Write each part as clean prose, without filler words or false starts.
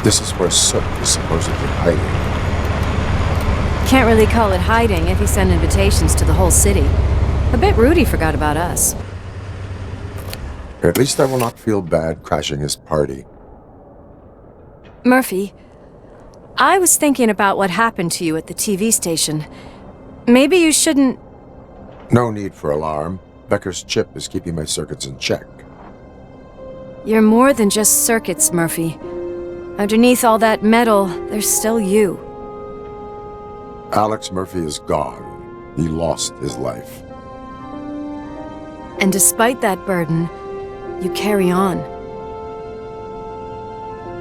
This is where Soot is supposedly hiding. Can't really call it hiding if he sent invitations to the whole city. A bit rude he forgot about us. At least I will not feel bad crashing his party. Murphy, I was thinking about what happened to you at the TV station. Maybe you shouldn't... No need for alarm. Becker's chip is keeping my circuits in check. You're more than just circuits, Murphy. Underneath all that metal, there's still you. Alex Murphy is gone. He lost his life. And despite that burden, you carry on.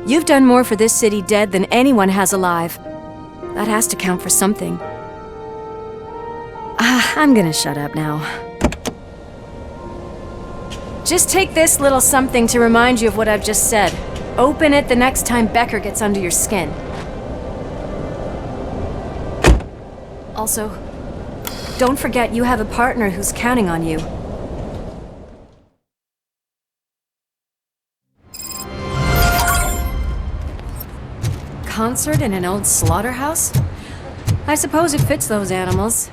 You've done more for this city dead than anyone has alive. That has to count for something. I'm gonna shut up now. Just take this little something to remind you of what I've just said. Open it the next time Becker gets under your skin. Also, don't forget you have a partner who's counting on you. Concert in an old slaughterhouse? I suppose it fits those animals.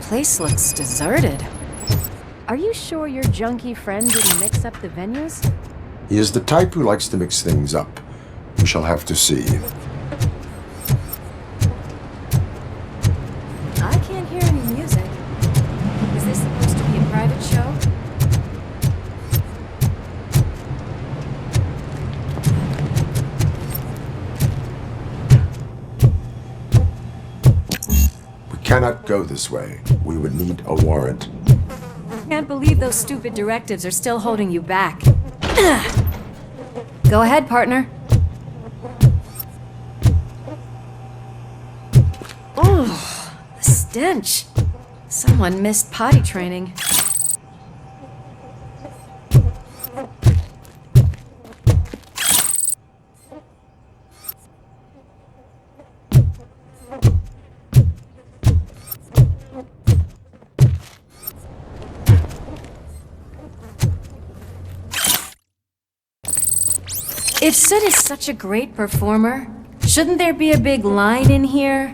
Place looks deserted. Are you sure your junkie friend didn't mix up the venues? He is the type who likes to mix things up. We shall have to see. I can't hear any music. Is this supposed to be a private show? We cannot go this way. We would need a warrant. Can't believe those stupid directives are still holding you back. Go ahead, partner. Oh, the stench. Someone missed potty training. If Sid is such a great performer, shouldn't there be a big line in here?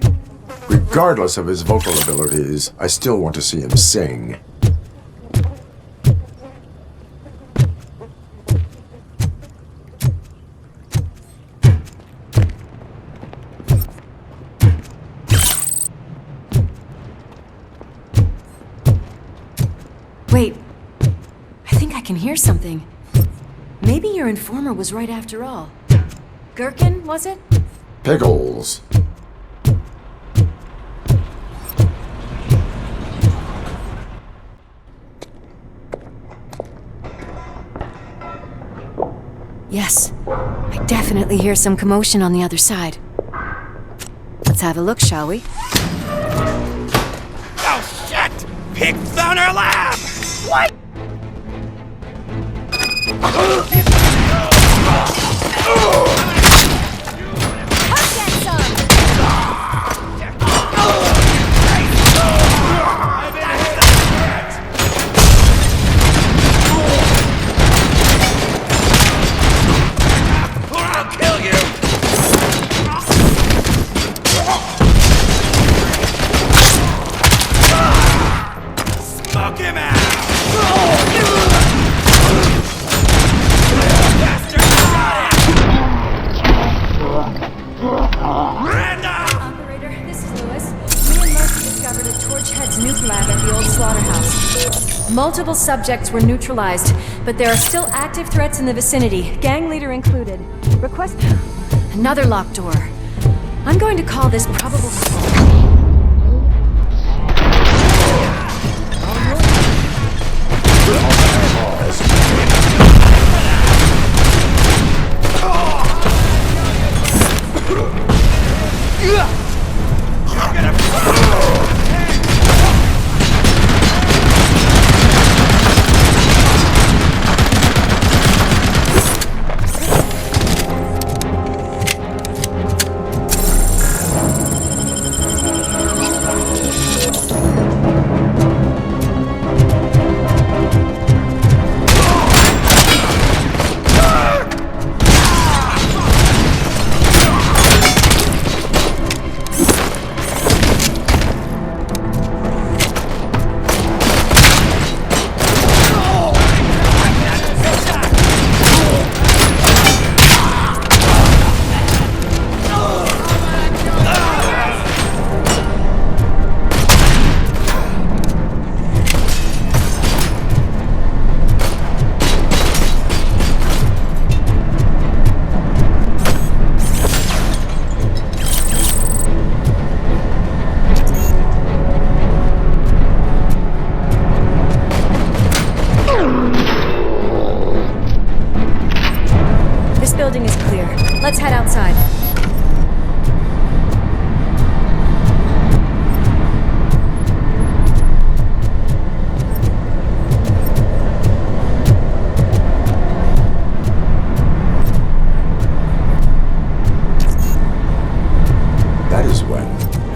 Regardless of his vocal abilities, I still want to see him sing. Wait, I think I can hear something. Maybe your informer was right after all. Gherkin, was it? Pickles. Yes, I definitely hear some commotion on the other side. Let's have a look, shall we? Oh shit! Pig found our lab! What? Multiple subjects were neutralized, but there are still active threats in the vicinity, gang leader included. Request another locked door. I'm going to call this probable cause.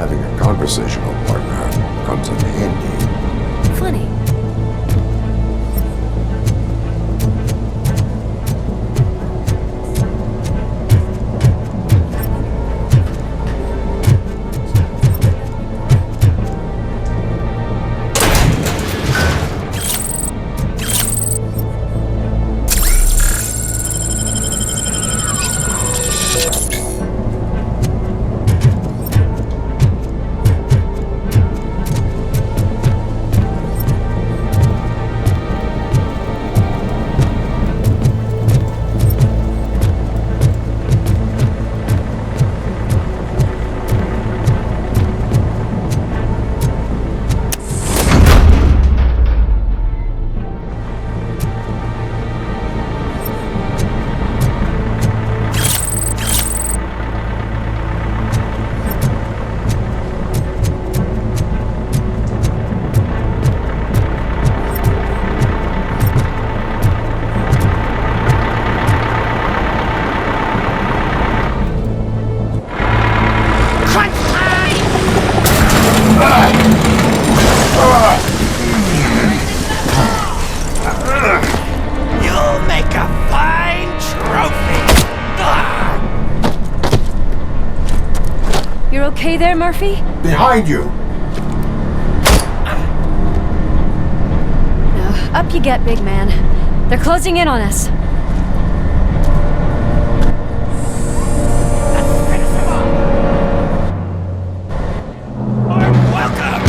having a conversational partner comes in handy. Funny. You'll make a fine trophy. You're okay there, Murphy? Behind you! No. Up you get, big man. They're closing in on us. Welcome.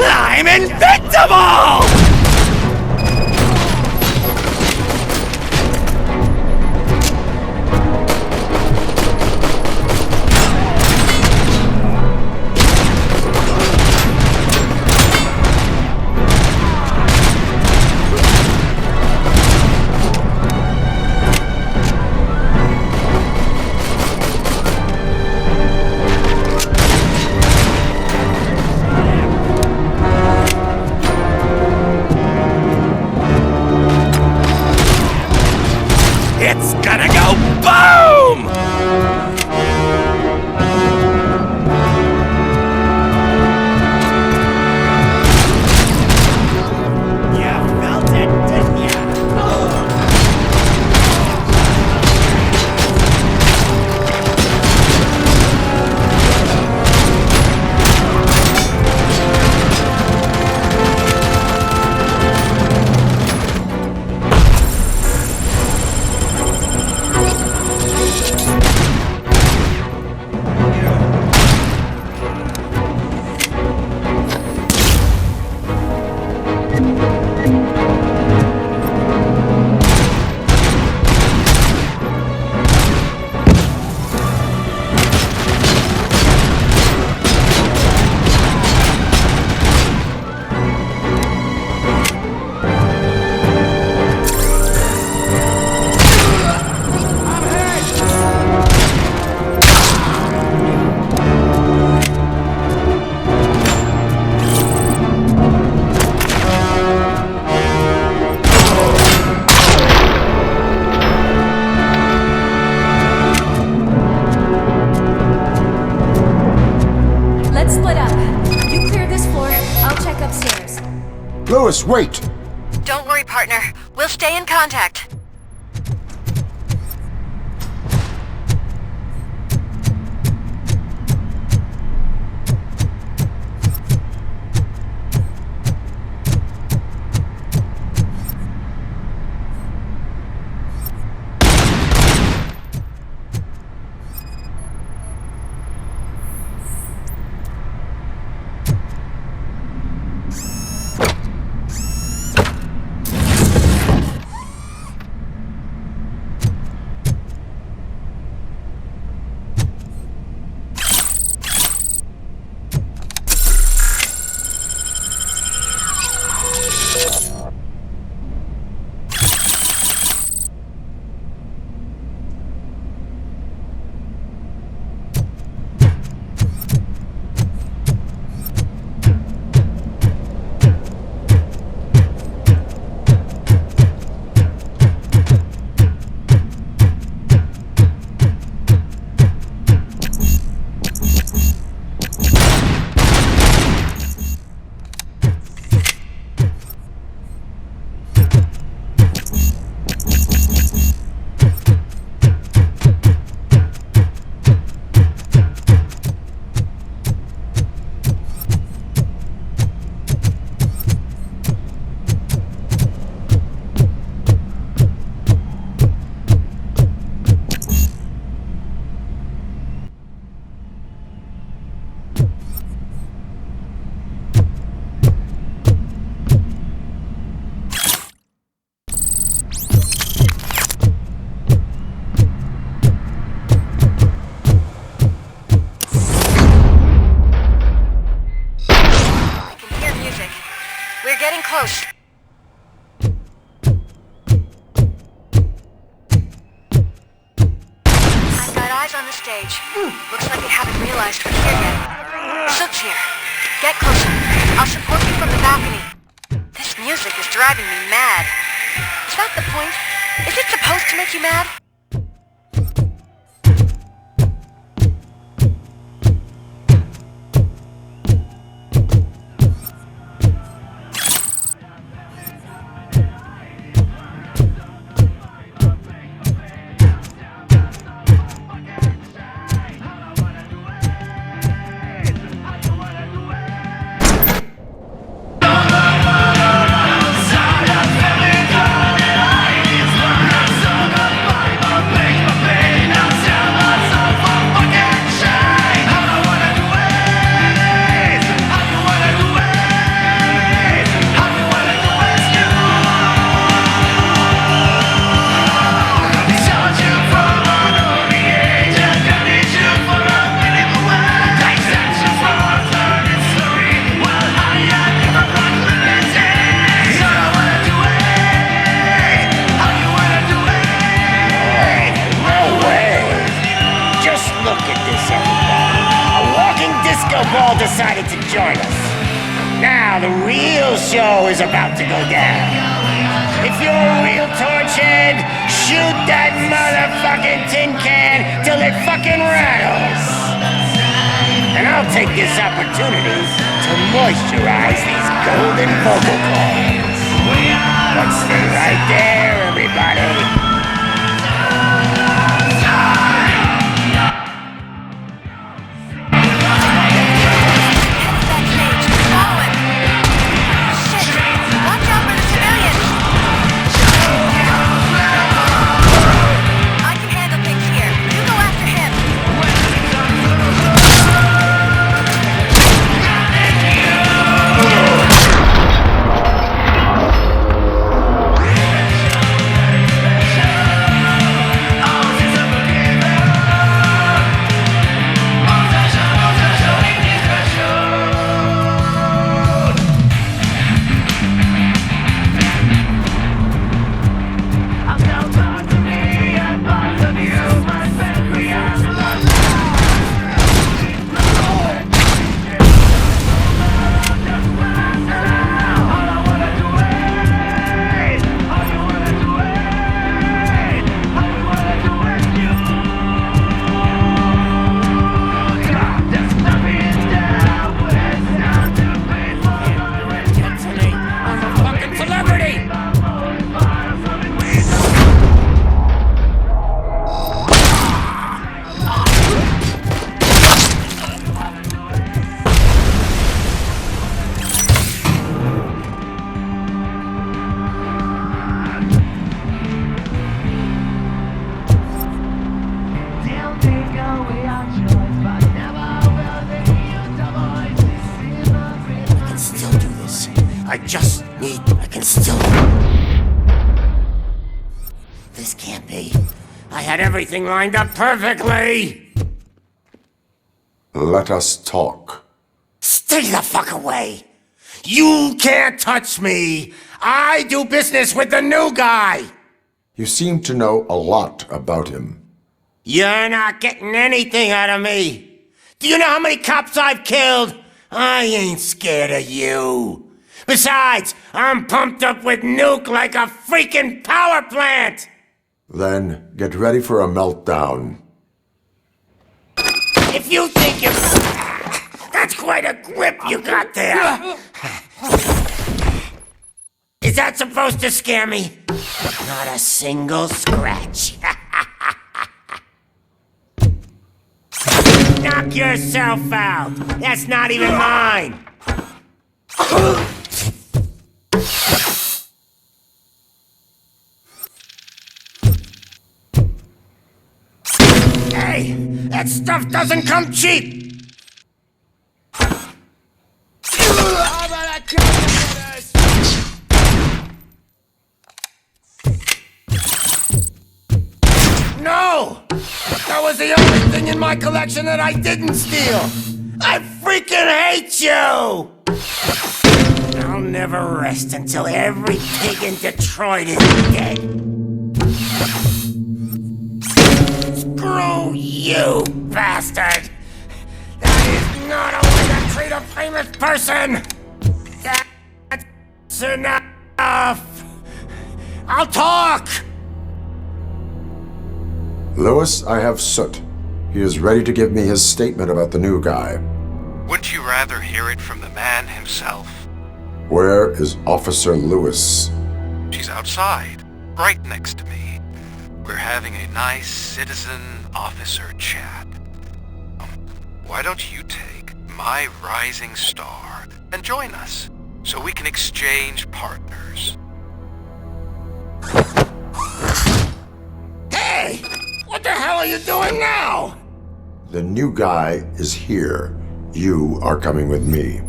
I'm invincible! It's gonna go boom! You felt it, didn't you? Let's split up. You clear this floor, I'll check upstairs. Lewis, wait! Don't worry, partner. We'll stay in contact. close. I've got eyes on the stage. Looks like they haven't realized we're here yet. Sook's here. Get closer. I'll support you from the balcony. This music is driving me mad. Is that the point? Is it supposed to make you mad? Ball decided to join us. Now the real show is about to go down. If you're a real torchhead, shoot that motherfucking tin can till it fucking rattles. And I'll take this opportunity to moisturize these golden vocal cords. But stay right there, everybody. I can still... This can't be. I had everything lined up perfectly! Let us talk. Stay the fuck away! You can't touch me! I do business with the new guy! You seem to know a lot about him. You're not getting anything out of me! Do you know how many cops I've killed? I ain't scared of you! Besides, I'm pumped up with nuke like a freaking power plant! Then get ready for a meltdown. If you think you're... That's quite a grip you got there! Is that supposed to scare me? Not a single scratch. Knock yourself out! That's not even mine! Hey! That stuff doesn't come cheap! No! That was the only thing in my collection that I didn't steal! I freaking hate you! I'll never rest until every pig in Detroit is dead. Screw you, bastard! That is not a way to treat a famous person! That's enough! I'll talk! Lewis, I have Soot. He is ready to give me his statement about the new guy. Wouldn't you rather hear it from the man himself? Where is Officer Lewis? She's outside, right next to me. We're having a nice citizen-officer chat. Why don't you take my rising star and join us, so we can exchange partners? Hey! What the hell are you doing now? The new guy is here. You are coming with me.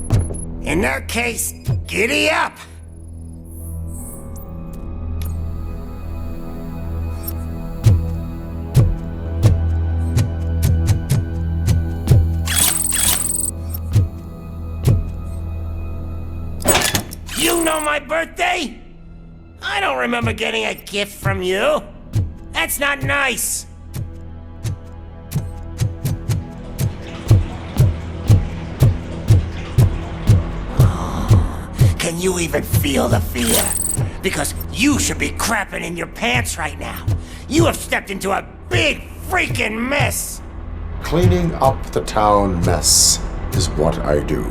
In that case, giddy up! You know my birthday? I don't remember getting a gift from you. That's not nice. Can you even feel the fear? Because you should be crapping in your pants right now. You have stepped into a big freaking mess. Cleaning up the town mess is what I do.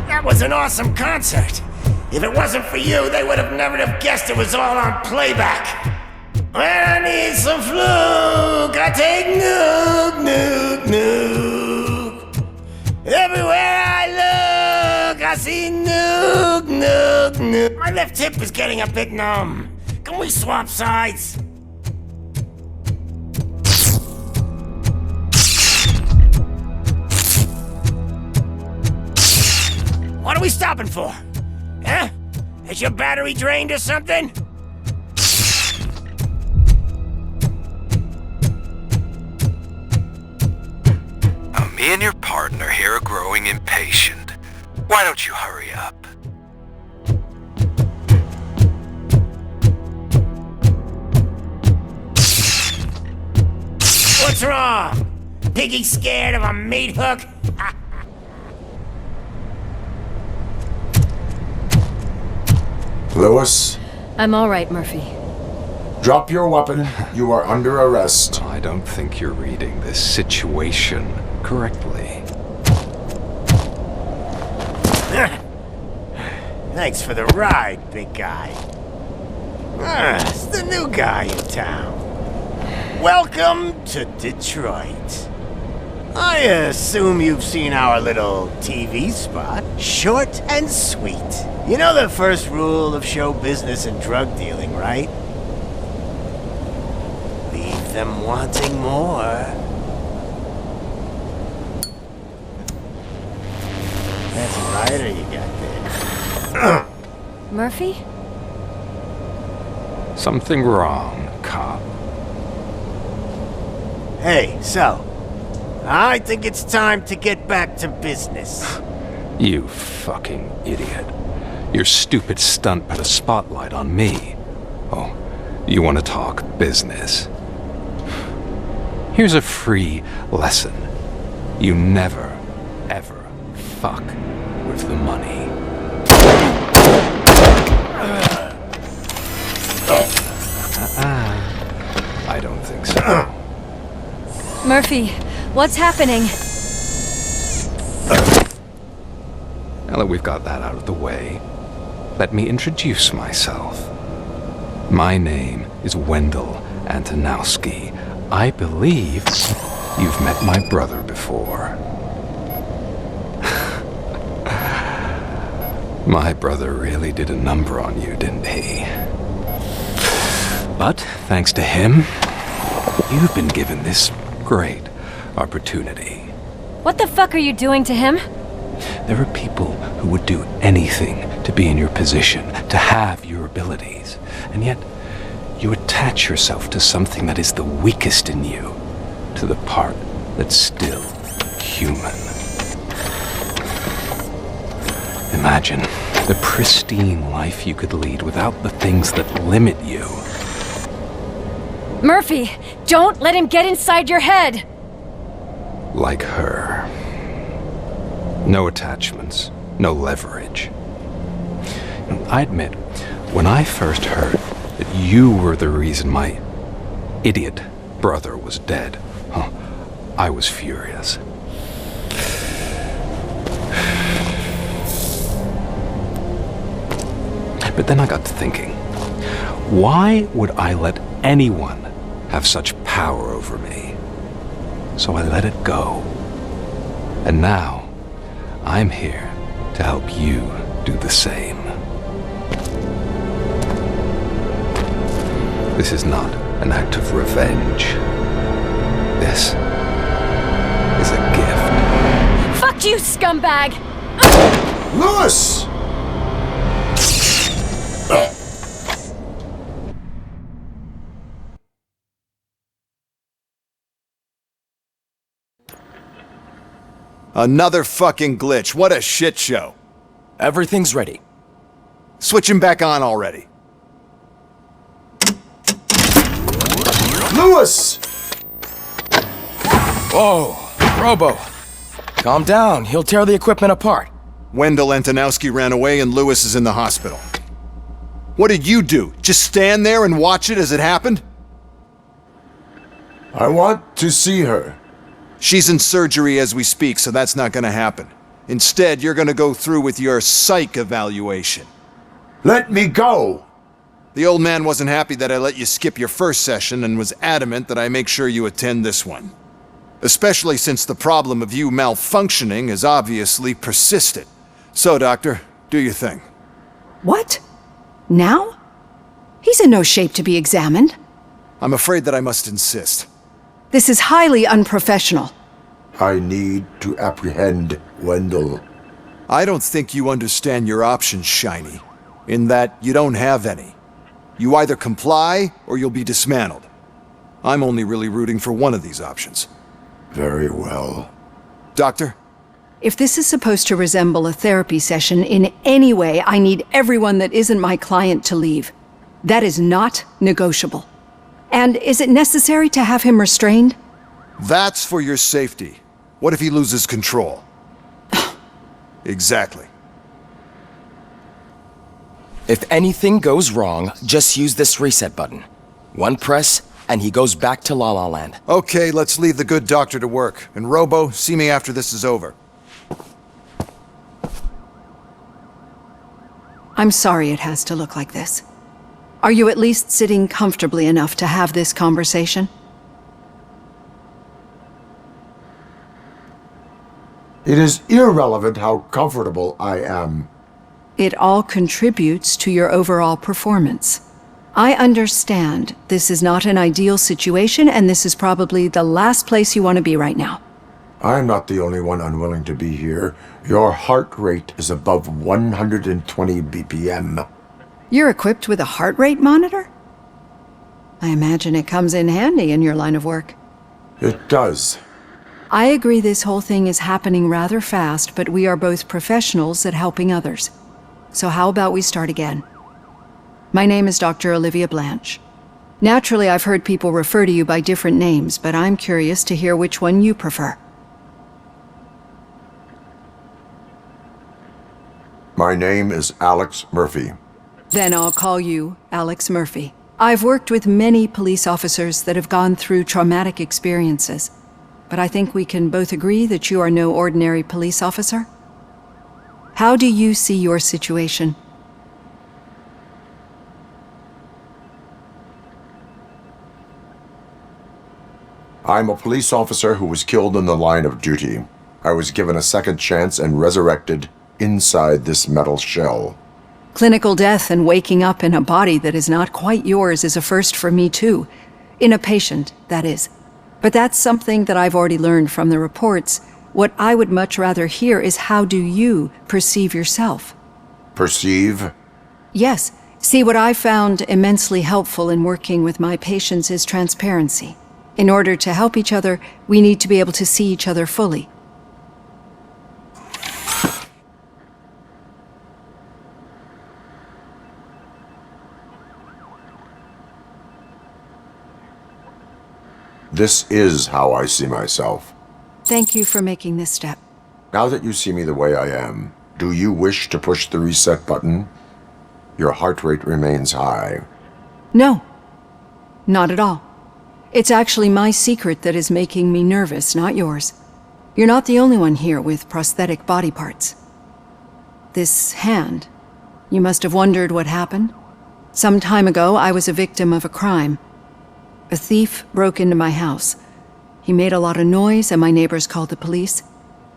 That was an awesome concert. If it wasn't for you, they would have never have guessed it was all on playback. When I need some fluke, I take nuke, nuke, nuke. Everywhere I look, I see nuke, nuke, nuke. My left hip is getting a bit numb. Can we swap sides? What are we stopping for? Huh? Is your battery drained or something? Me and your partner here are growing impatient. Why don't you hurry up? What's wrong? Piggy scared of a meat hook? Lewis, I'm all right, Murphy. drop your weapon. You are under arrest. I don't think you're reading this situation correctly. Thanks for the ride, big guy. It's the new guy in town. Welcome to Detroit. I assume you've seen our little TV spot. Short and sweet. You know the first rule of show business and drug dealing, right? Leave them wanting more. That's a lighter you got there. Murphy? Something wrong, cop. Hey, so, I think it's time to get back to business. You fucking idiot. Your stupid stunt put a spotlight on me. Oh, you want to talk business? Here's a free lesson. You never, ever fuck with the money. I don't think so. Murphy, what's happening? Now that we've got that out of the way, let me introduce myself. My name is Wendell Antonowski. I believe you've met my brother before. My brother really did a number on you, didn't he? But thanks to him, you've been given this great opportunity. What the fuck are you doing to him? There are people who would do anything to be in your position, to have your abilities, and yet you attach yourself to something that is the weakest in you, to the part that's still human. Imagine the pristine life you could lead without the things that limit you. Murphy, don't let him get inside your head! Like her. No attachments, no leverage. I admit, when I first heard that you were the reason my idiot brother was dead, I was furious. But then I got to thinking, why would I let anyone have such power over me? So I let it go. And now, I'm here to help you do the same. This is not an act of revenge. This is a gift. Fuck you, scumbag! Lewis! Another fucking glitch. What a shit show. Everything's ready. Switch him back on already. Lewis! Whoa, Robo. Calm down, he'll tear the equipment apart. Wendell Antonowski ran away and Lewis is in the hospital. What did you do? Just stand there and watch it as it happened? I want to see her. She's in surgery as we speak, so that's not gonna happen. Instead, you're gonna go through with your psych evaluation. Let me go! The old man wasn't happy that I let you skip your first session and was adamant that I make sure you attend this one. Especially since the problem of you malfunctioning has obviously persisted. So, Doctor, do your thing. What? Now? He's in no shape to be examined. I'm afraid that I must insist. This is highly unprofessional. I need to apprehend Wendell. I don't think you understand your options, Shiny, in that you don't have any. You either comply or you'll be dismantled. I'm only really rooting for one of these options. Very well. Doctor? If this is supposed to resemble a therapy session in any way, I need everyone that isn't my client to leave. That is not negotiable. And is it necessary to have him restrained? That's for your safety. What if he loses control? Exactly. If anything goes wrong, just use this reset button. One press, and he goes back to La La Land. Okay, let's leave the good doctor to work. And Robo, see me after this is over. I'm sorry it has to look like this. Are you at least sitting comfortably enough to have this conversation? It is irrelevant how comfortable I am. It all contributes to your overall performance. I understand this is not an ideal situation, and this is probably the last place you want to be right now. I'm not the only one unwilling to be here. Your heart rate is above 120 BPM. You're equipped with a heart rate monitor? I imagine it comes in handy in your line of work. It does. I agree this whole thing is happening rather fast, but we are both professionals at helping others. So how about we start again? My name is Dr. Olivia Blanche. Naturally, I've heard people refer to you by different names, but I'm curious to hear which one you prefer. My name is Alex Murphy. Then I'll call you Alex Murphy. I've worked with many police officers that have gone through traumatic experiences, but I think we can both agree that you are no ordinary police officer. How do you see your situation? I'm a police officer who was killed in the line of duty. I was given a second chance and resurrected inside this metal shell. Clinical death and waking up in a body that is not quite yours is a first for me too. In a patient, that is. But that's something that I've already learned from the reports. What I would much rather hear is how do you perceive yourself? Perceive? Yes. See, what I found immensely helpful in working with my patients is transparency. In order to help each other, we need to be able to see each other fully. This is how I see myself. Thank you for making this step. Now that you see me the way I am, do you wish to push the reset button? Your heart rate remains high. No, not at all. It's actually my secret that is making me nervous, not yours. You're not the only one here with prosthetic body parts. This hand, you must have wondered what happened. Some time ago, I was a victim of a crime. A thief broke into my house. He made a lot of noise and my neighbors called the police.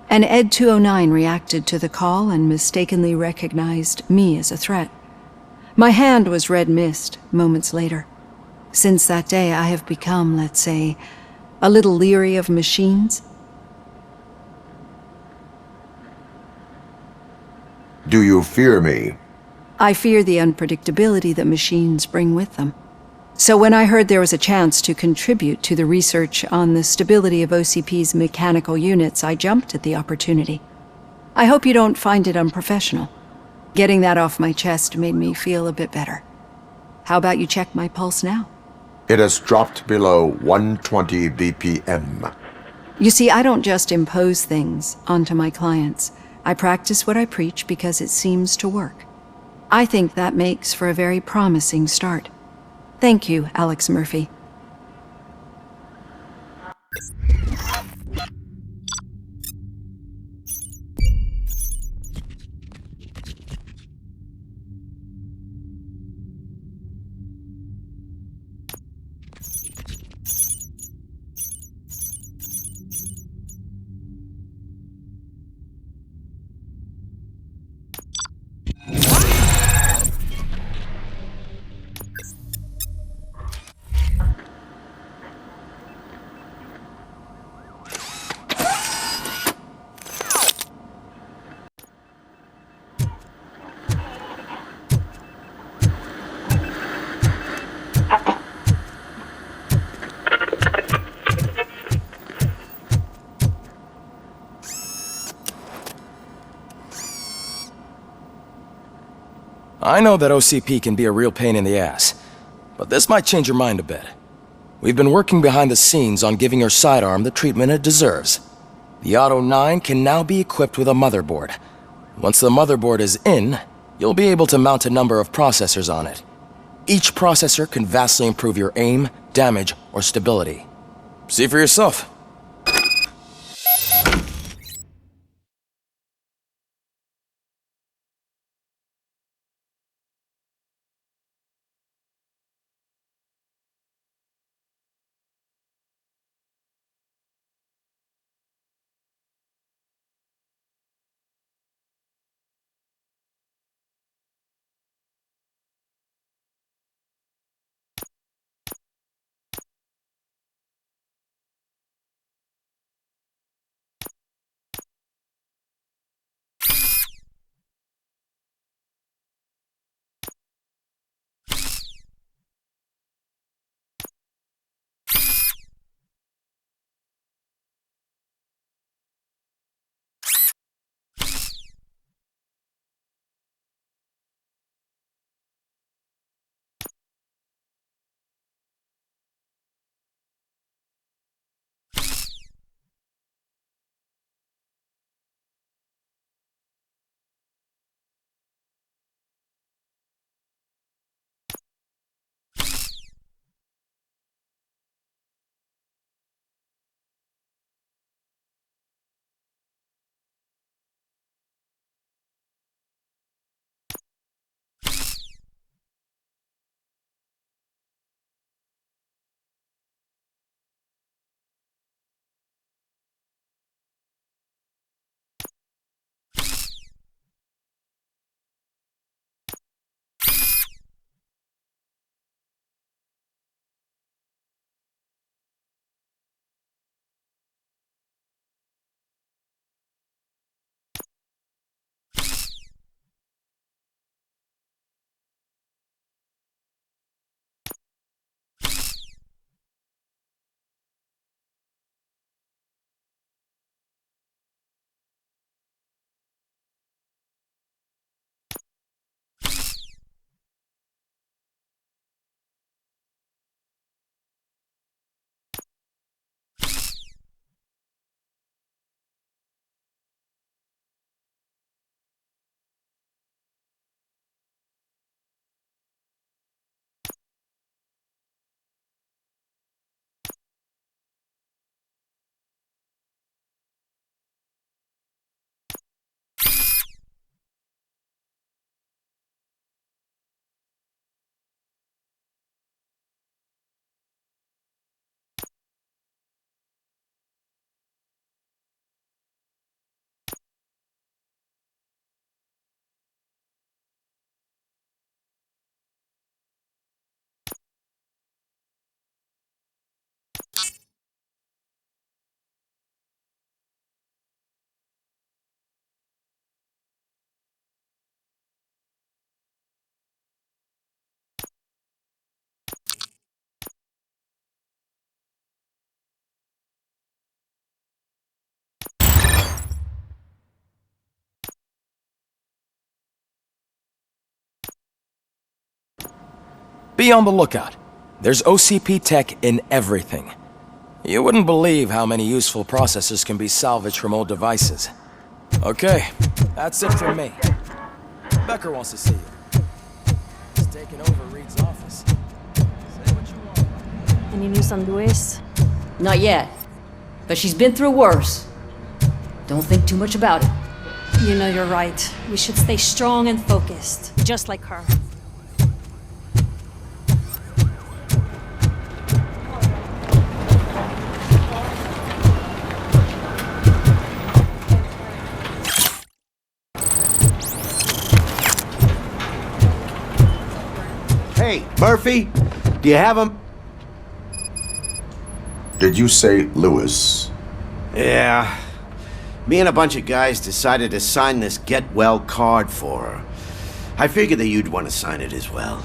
And Ed 209 reacted to the call and mistakenly recognized me as a threat. My hand was red mist moments later. Since that day, I have become, let's say, a little leery of machines. Do you fear me? I fear the unpredictability that machines bring with them. So when I heard there was a chance to contribute to the research on the stability of OCP's mechanical units, I jumped at the opportunity. I hope you don't find it unprofessional. Getting that off my chest made me feel a bit better. How about you check my pulse now? It has dropped below 120 BPM. You see, I don't just impose things onto my clients. I practice what I preach because it seems to work. I think that makes for a very promising start. Thank you, Alex Murphy. I know that OCP can be a real pain in the ass, but this might change your mind a bit. We've been working behind the scenes on giving your sidearm the treatment it deserves. The Auto 9 can now be equipped with a motherboard. Once the motherboard is in, you'll be able to mount a number of processors on it. Each processor can vastly improve your aim, damage, or stability. See for yourself. Be on the lookout. There's OCP tech in everything. You wouldn't believe how many useful processors can be salvaged from old devices. Okay, that's it from me. Becker wants to see you. He's taking over Reed's office. Say what you want. Any news on Luis? Not yet. But she's been through worse. Don't think too much about it. You know you're right. We should stay strong and focused, just like her. Hey, Murphy, do you have him? Did you say Lewis? Yeah. Me and a bunch of guys decided to sign this get well card for her. I figured that you'd want to sign it as well.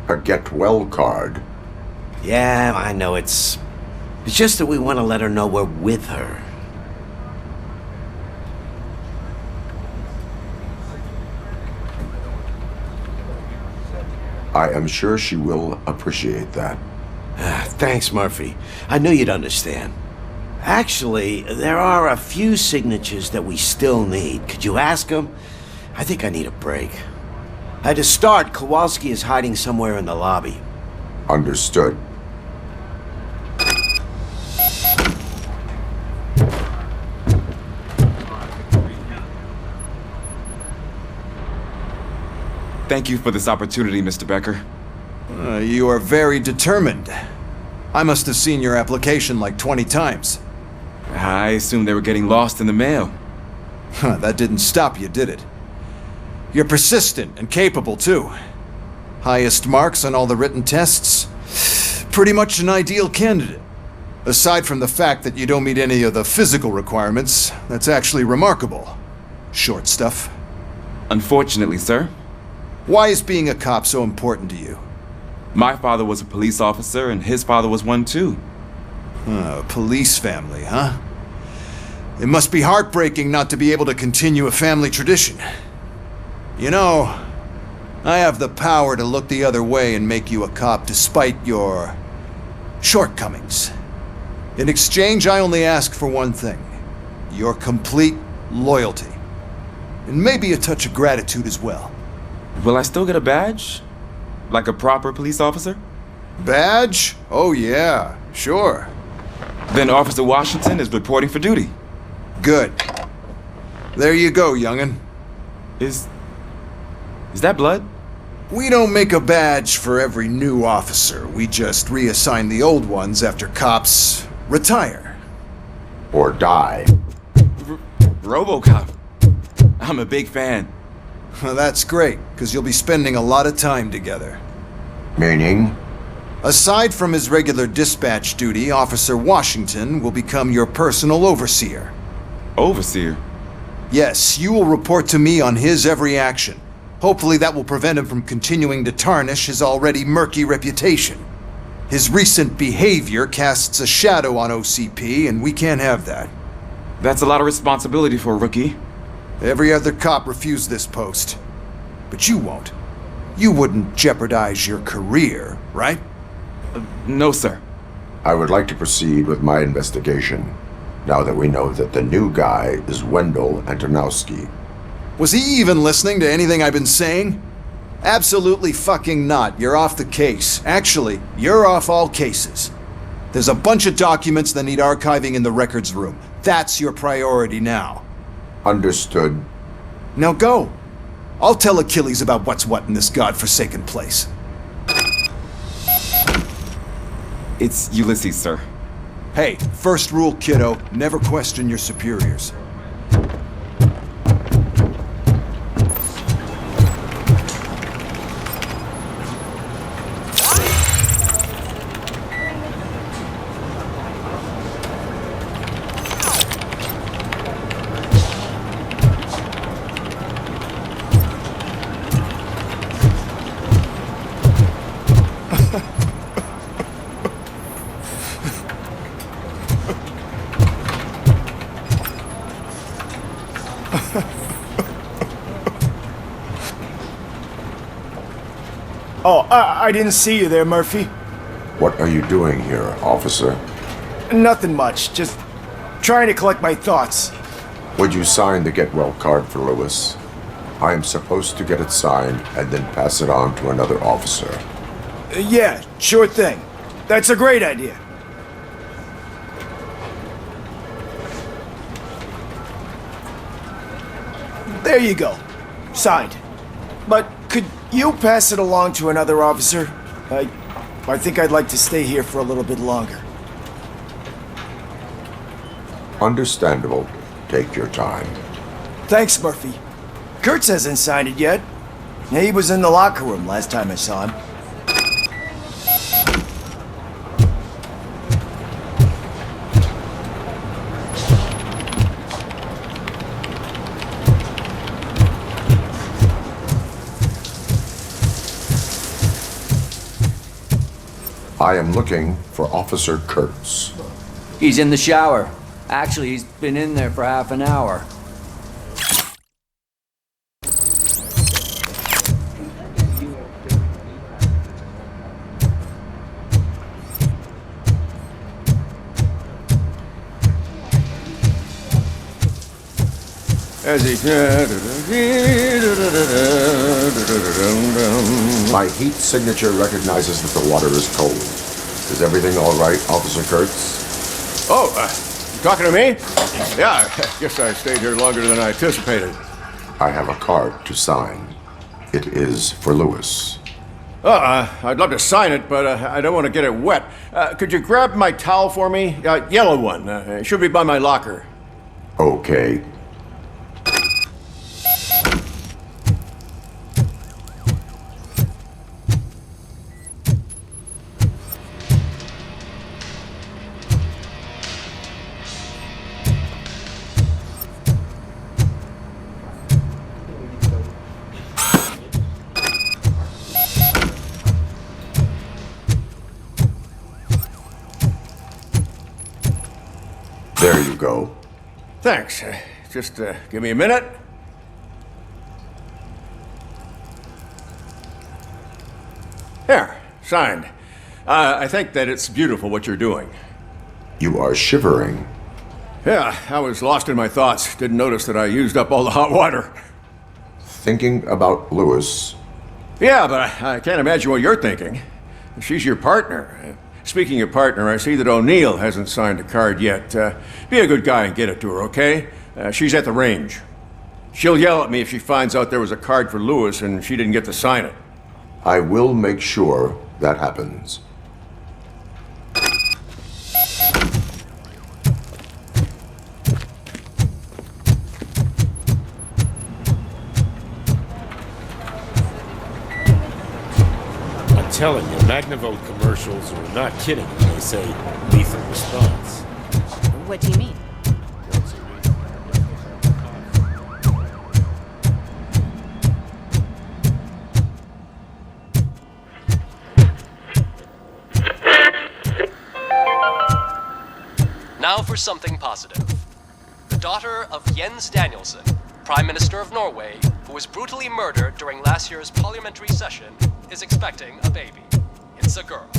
A get well card? Yeah, I know it's just that we want to let her know we're with her. I am sure she will appreciate that. Thanks, Murphy. I knew you'd understand. Actually, there are a few signatures that we still need. Could you ask them? I think I need a break. To start, Kowalski is hiding somewhere in the lobby. Understood. Thank you for this opportunity, Mr. Becker. You are very determined. I must have seen your application like 20 times. I assumed they were getting lost in the mail. That didn't stop you, did it? You're persistent and capable, too. Highest marks on all the written tests. Pretty much an ideal candidate. Aside from the fact that you don't meet any of the physical requirements, that's actually remarkable. Short stuff. Unfortunately, sir. Why is being a cop so important to you? My father was a police officer, and his father was one too. A police family, huh? It must be heartbreaking not to be able to continue a family tradition. You know, I have the power to look the other way and make you a cop despite your shortcomings. In exchange, I only ask for one thing. Your complete loyalty. And maybe a touch of gratitude as well. Will I still get a badge? Like a proper police officer? Badge? Oh yeah, sure. Then Officer Washington is reporting for duty. Good. There you go, young'un. Is that blood? We don't make a badge for every new officer. We just reassign the old ones after cops retire. Or die. Robocop. I'm a big fan. That's great, because you'll be spending a lot of time together. Meaning? Aside from his regular dispatch duty, Officer Washington will become your personal overseer. Overseer? Yes, you will report to me on his every action. Hopefully that will prevent him from continuing to tarnish his already murky reputation. His recent behavior casts a shadow on OCP, and we can't have that. That's a lot of responsibility for a rookie. Every other cop refused this post. But you won't. You wouldn't jeopardize your career, right? No, sir. I would like to proceed with my investigation, now that we know that the new guy is Wendell Antonowski. Was he even listening to anything I've been saying? Absolutely fucking not. You're off the case. Actually, you're off all cases. There's a bunch of documents that need archiving in the records room. That's your priority now. Understood. Now go. I'll tell Achilles about what's what in this godforsaken place. It's Ulysses, sir. Hey, first rule, kiddo, never question your superiors. Oh, I didn't see you there, Murphy. What are you doing here, officer? Nothing much, just trying to collect my thoughts. Would you sign the get well card for Lewis? I am supposed to get it signed and then pass it on to another officer. Yeah, sure thing. That's a great idea. There you go. Signed. But could you pass it along to another officer? I think I'd like to stay here for a little bit longer. Understandable. Take your time. Thanks, Murphy. Kurtz hasn't signed it yet. He was in the locker room last time I saw him. I am looking for Officer Kurtz. He's in the shower. Actually, he's been in there for half an hour. As he... My heat signature recognizes that the water is cold. Is everything all right, Officer Kurtz? Oh, you talking to me? Yeah, I guess I stayed here longer than I anticipated. I have a card to sign. It is for Lewis. I'd love to sign it, but I don't want to get it wet. Could you grab my towel for me? Yellow one. It should be by my locker. Okay. There you go. Thanks. Just give me a minute. There, signed. I think that it's beautiful what you're doing. You are shivering. Yeah, I was lost in my thoughts. Didn't notice that I used up all the hot water. Thinking about Lewis. Yeah, but I can't imagine what you're thinking. She's your partner. Speaking of partner, I see that O'Neill hasn't signed a card yet. Be a good guy and get it to her, okay? She's at the range. She'll yell at me if she finds out there was a card for Lewis and she didn't get to sign it. I will make sure that happens. I'm telling you, Magnavolt commercials are not kidding when they say lethal response. What do you mean? Now for something positive. The daughter of Jens Danielson, Prime Minister of Norway, who was brutally murdered during last year's parliamentary session, is expecting a baby. It's a girl.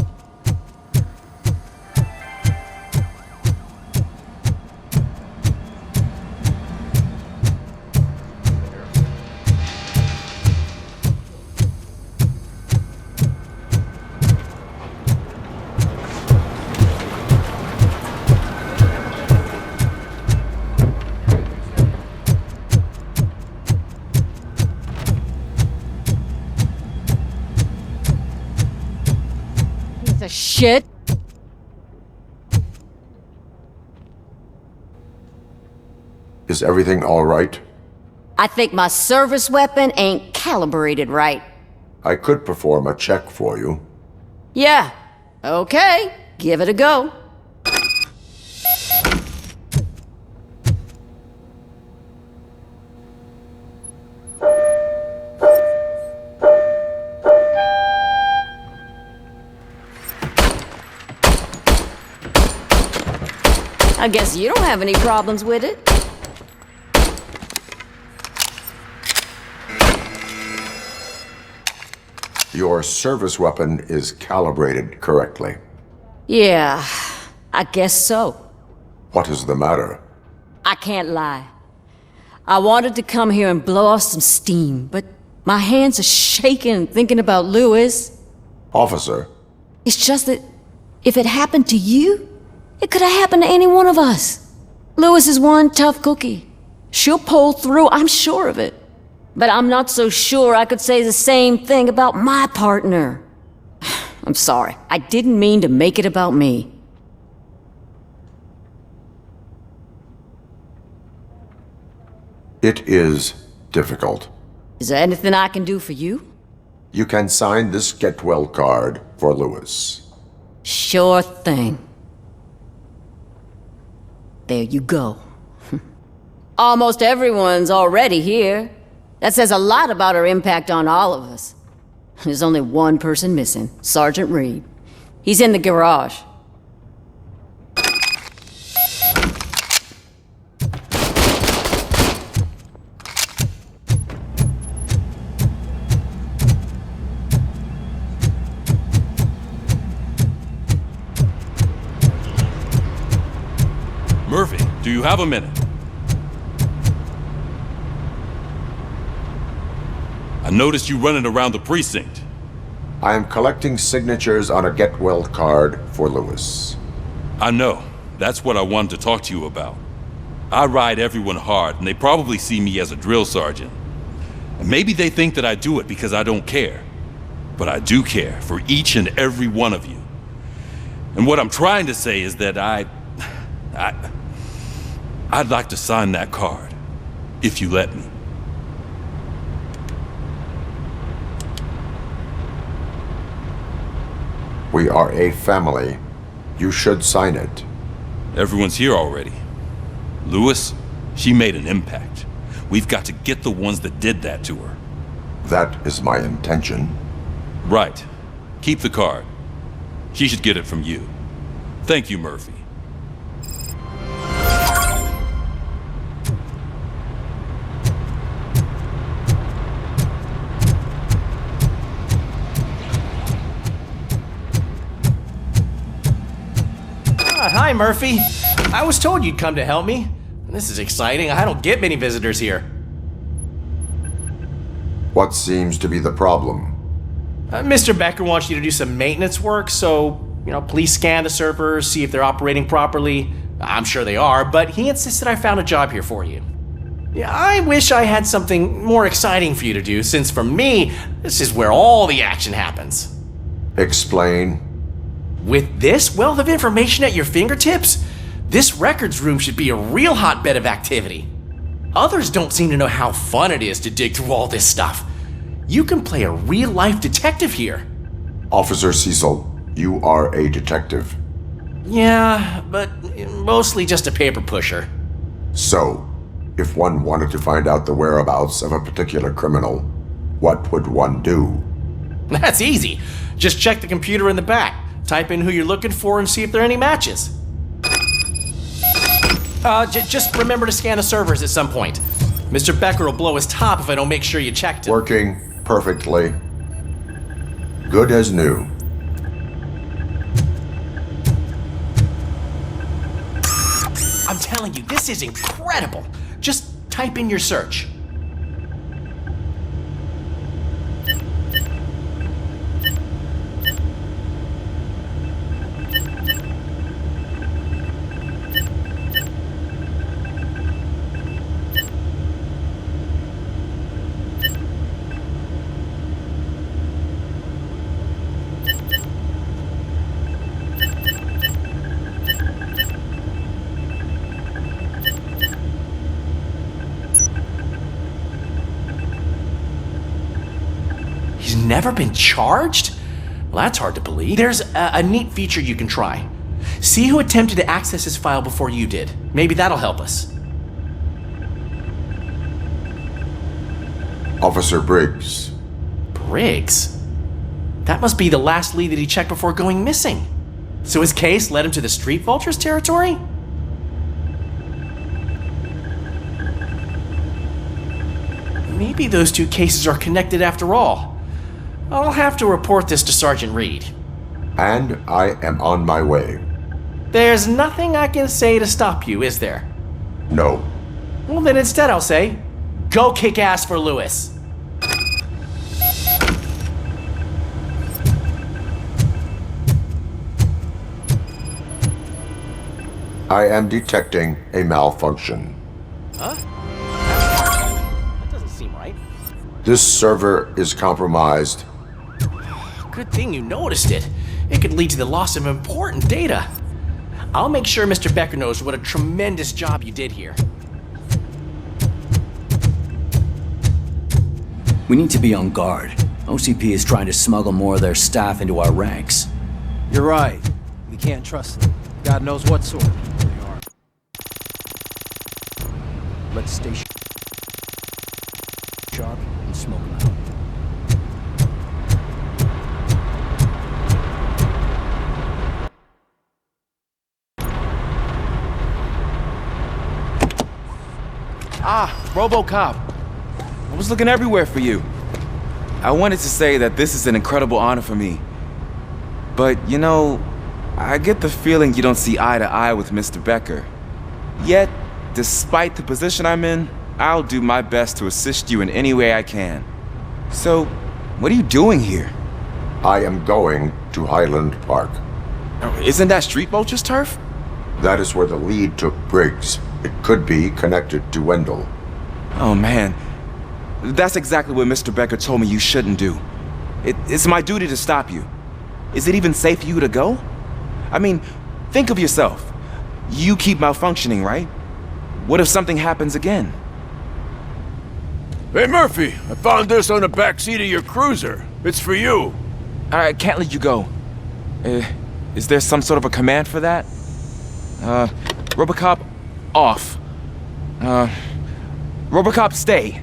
The shit? Is everything all right? I think my service weapon ain't calibrated right. I could perform a check for you. Yeah. Okay. Give it a go. I guess you don't have any problems with it. Your service weapon is calibrated correctly. Yeah, I guess so. What is the matter? I can't lie. I wanted to come here and blow off some steam, but my hands are shaking thinking about Lewis. Officer. It's just that if it happened to you, it could have happened to any one of us. Lewis is one tough cookie. She'll pull through, I'm sure of it. But I'm not so sure I could say the same thing about my partner. I'm sorry, I didn't mean to make it about me. It is difficult. Is there anything I can do for you? You can sign this get well card for Lewis. Sure thing. There you go. Almost everyone's already here. That says a lot about her impact on all of us. There's only one person missing, Sergeant Reed. He's in the garage. Murphy, do you have a minute? I noticed you running around the precinct. I am collecting signatures on a get well card for Lewis. I know. That's what I wanted to talk to you about. I ride everyone hard, and they probably see me as a drill sergeant. And maybe they think that I do it because I don't care. But I do care for each and every one of you. And what I'm trying to say is that I'd like to sign that card, if you let me. We are a family. You should sign it. Everyone's here already. Lewis, she made an impact. We've got to get the ones that did that to her. That is my intention. Right. Keep the card. She should get it from you. Thank you, Murphy. Hi, Murphy. I was told you'd come to help me. This is exciting. I don't get many visitors here. What seems to be the problem? Mr. Becker wants you to do some maintenance work, so, please scan the servers, see if they're operating properly. I'm sure they are, but he insisted I found a job here for you. Yeah, I wish I had something more exciting for you to do, since for me, this is where all the action happens. Explain. With this wealth of information at your fingertips, this records room should be a real hotbed of activity. Others don't seem to know how fun it is to dig through all this stuff. You can play a real-life detective here. Officer Cecil, you are a detective. Yeah, but mostly just a paper pusher. So, if one wanted to find out the whereabouts of a particular criminal, what would one do? That's easy. Just check the computer in the back. Type in who you're looking for and see if there are any matches. Just remember to scan the servers at some point. Mr. Becker will blow his top if I don't make sure you checked it. Working perfectly. Good as new. I'm telling you, this is incredible. Just type in your search. Never been charged? Well, that's hard to believe. There's a neat feature you can try. See who attempted to access his file before you did. Maybe that'll help us. Officer Briggs. Briggs? That must be the last lead that he checked before going missing. So his case led him to the Street Vultures territory? Maybe those two cases are connected after all. I'll have to report this to Sergeant Reed. And I am on my way. There's nothing I can say to stop you, is there? No. Well, then instead I'll say, go kick ass for Lewis. I am detecting a malfunction. Huh? That doesn't seem right. This server is compromised. Good thing you noticed it. It could lead to the loss of important data. I'll make sure Mr. Becker knows what a tremendous job you did here. We need to be on guard. OCP is trying to smuggle more of their staff into our ranks. You're right. We can't trust them. God knows what sort they are. Let's stay sharp and smoke them out. Ah, Robocop. I was looking everywhere for you. I wanted to say that this is an incredible honor for me. But, you know, I get the feeling you don't see eye to eye with Mr. Becker. Yet, despite the position I'm in, I'll do my best to assist you in any way I can. So, what are you doing here? I am going to Highland Park. Isn't that Street Vulture's turf? That is where the lead took Briggs. It could be connected to Wendell. Oh man, that's exactly what Mr. Becker told me you shouldn't do. It's my duty to stop you. Is it even safe for you to go? I mean, think of yourself. You keep malfunctioning, right? What if something happens again? Hey Murphy, I found this on the back seat of your cruiser. It's for you. I can't let you go. Is there some sort of a command for that? Robocop, off. Robocop, stay.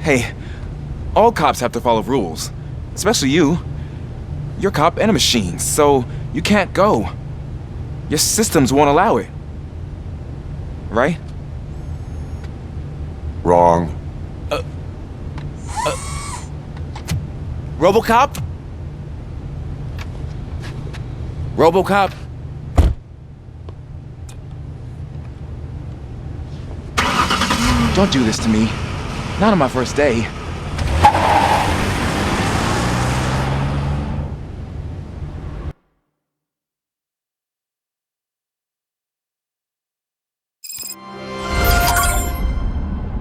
Hey, all cops have to follow rules. Especially you. You're a cop and a machine, so you can't go. Your systems won't allow it. Right? Wrong. Robocop? Robocop? Don't do this to me. Not on my first day.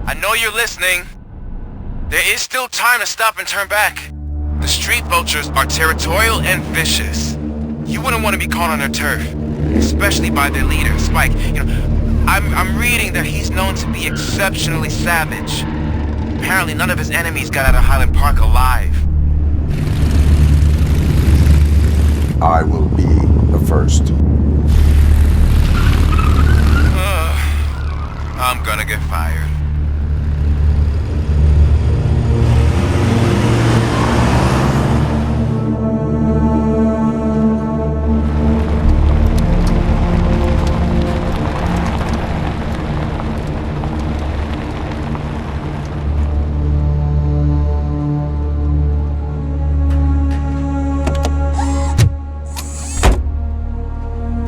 I know you're listening. There is still time to stop and turn back. The street vultures are territorial and vicious. You wouldn't want to be caught on their turf, especially by their leader, Spike. You know, I'm reading that he's known to be exceptionally savage. Apparently none of his enemies got out of Highland Park alive. I will be the first. I'm gonna get fired.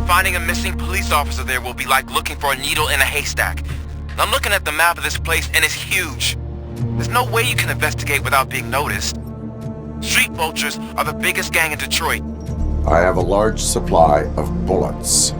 Finding a missing police officer there will be like looking for a needle in a haystack. I'm looking at the map of this place and it's huge. There's no way you can investigate without being noticed. Street vultures are the biggest gang in Detroit. I have a large supply of bullets.